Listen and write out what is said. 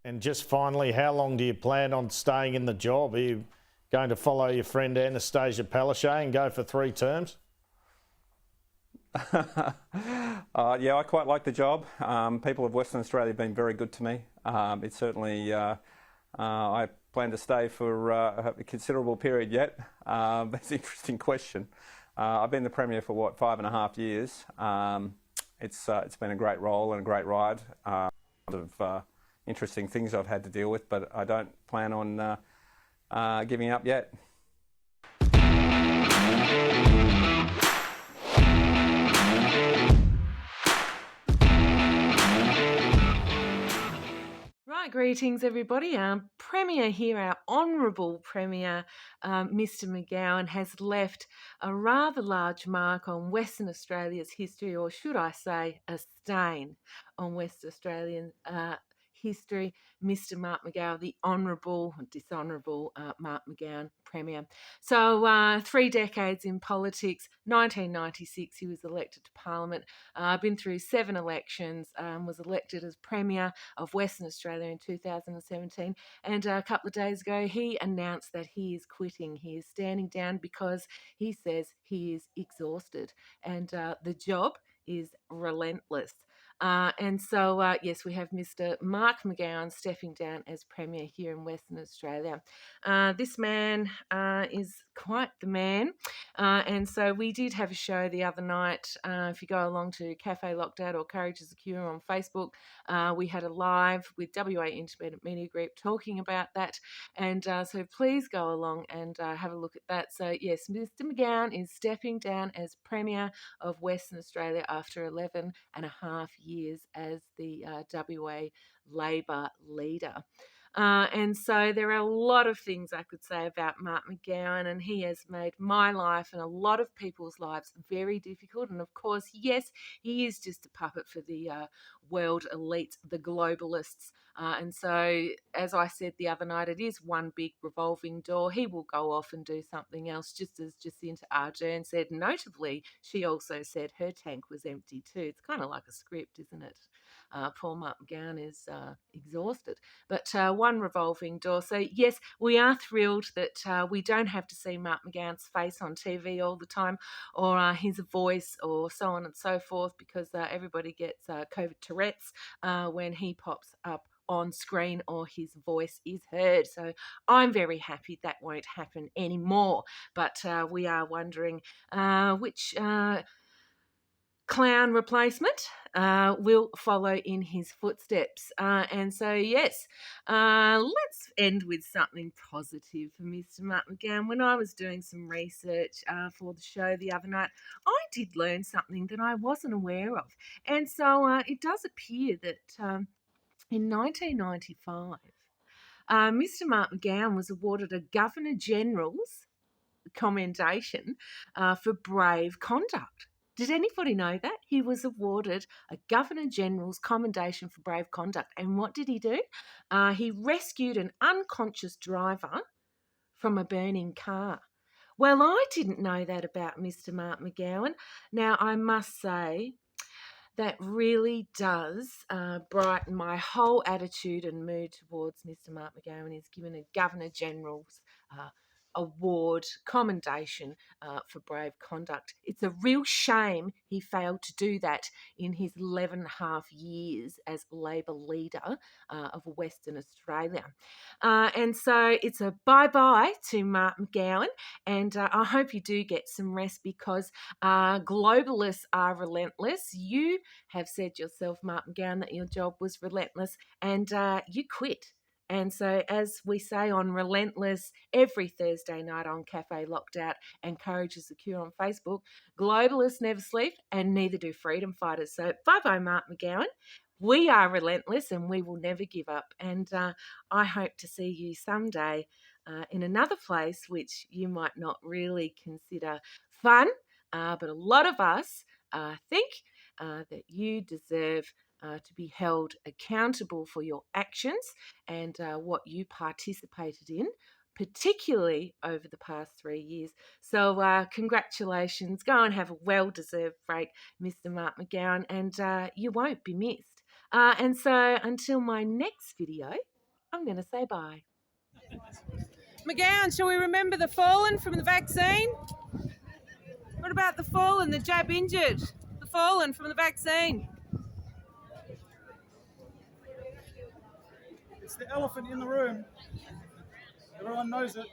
And just finally, how long do you plan on staying in the job? Are you going to follow your friend Anastasia Palaszczuk and go for 3 terms? Yeah, I quite like the job. People of Western Australia have been very good to me. It's certainly, I plan to stay for a considerable period yet. That's an interesting question. I've been the Premier for, 5.5 years. It's been a great role and a great ride. A lot of interesting things I've had to deal with, but I don't plan on giving up yet. Right, greetings everybody. Our Premier here, our Honourable Premier, Mr McGowan, has left a rather large mark on Western Australia's history, or should I say a stain on West Australian history. Mr Mark McGowan, the Honourable, Dishonourable Mark McGowan, Premier. So 3 decades in politics. 1996 he was elected to Parliament. Been through 7 elections, was elected as Premier of Western Australia in 2017, and a couple of days ago he announced that he is quitting. He is standing down because he says he is exhausted and the job is relentless. And so, yes, we have Mr Mark McGowan stepping down as Premier here in Western Australia. This man is quite the man. And so we did have a show the other night. If you go along to Cafe Locked Out or Courage is a Cure on Facebook, we had a live with WA Independent Media Group talking about that. And so please go along and have a look at that. So, yes, Mr McGowan is stepping down as Premier of Western Australia after 11.5 years as the WA Labor leader. And so there are a lot of things I could say about Mark McGowan, and he has made my life and a lot of people's lives very difficult. And of course, yes, he is just a puppet for the world elite, the globalists. And so, as I said the other night, it is one big revolving door. He will go off and do something else, just as Jacinta Ardern said. Notably, she also said her tank was empty too. It's kind of like a script, isn't it? Poor Mark McGowan is exhausted. But one revolving door. So, yes, we are thrilled that we don't have to see Mark McGowan's face on TV all the time, or his voice, or so on and so forth, because everybody gets COVID Tourette's when he pops up on screen or his voice is heard. So I'm very happy that won't happen anymore. But we are wondering which clown replacement will follow in his footsteps. And so, yes, let's end with something positive for Mr. Mark McGowan. When I was doing some research for the show the other night, I did learn something that I wasn't aware of. And so it does appear that in 1995, Mr. Mark McGowan was awarded a Governor-General's commendation for brave conduct. Did anybody know that? He was awarded a Governor-General's commendation for brave conduct. And what did he do? He rescued an unconscious driver from a burning car. Well, I didn't know that about Mr. Mark McGowan. Now, I must say, that really does brighten my whole attitude and mood towards Mr. Mark McGowan. He's given a Governor-General's award, commendation for brave conduct. It's a real shame he failed to do that in his 11.5 years as Labor leader of Western Australia. And so it's a bye-bye to Mark McGowan, and I hope you do get some rest, because globalists are relentless. You have said yourself, Mark McGowan, that your job was relentless, and you quit. And so, as we say on Relentless every Thursday night on Cafe Locked Out and Courage is the Cure on Facebook, globalists never sleep and neither do freedom fighters. So, bye-bye, Mark McGowan. We are relentless and we will never give up. And I hope to see you someday in another place which you might not really consider fun, but a lot of us think that you deserve to be held accountable for your actions and what you participated in, particularly over the past 3 years. So congratulations. Go and have a well-deserved break, Mr. Mark McGowan, and you won't be missed. And so until my next video, I'm going to say bye. McGowan, shall we remember the fallen from the vaccine? What about the fallen, the jab injured? The fallen from the vaccine? It's the elephant in the room. Everyone knows it.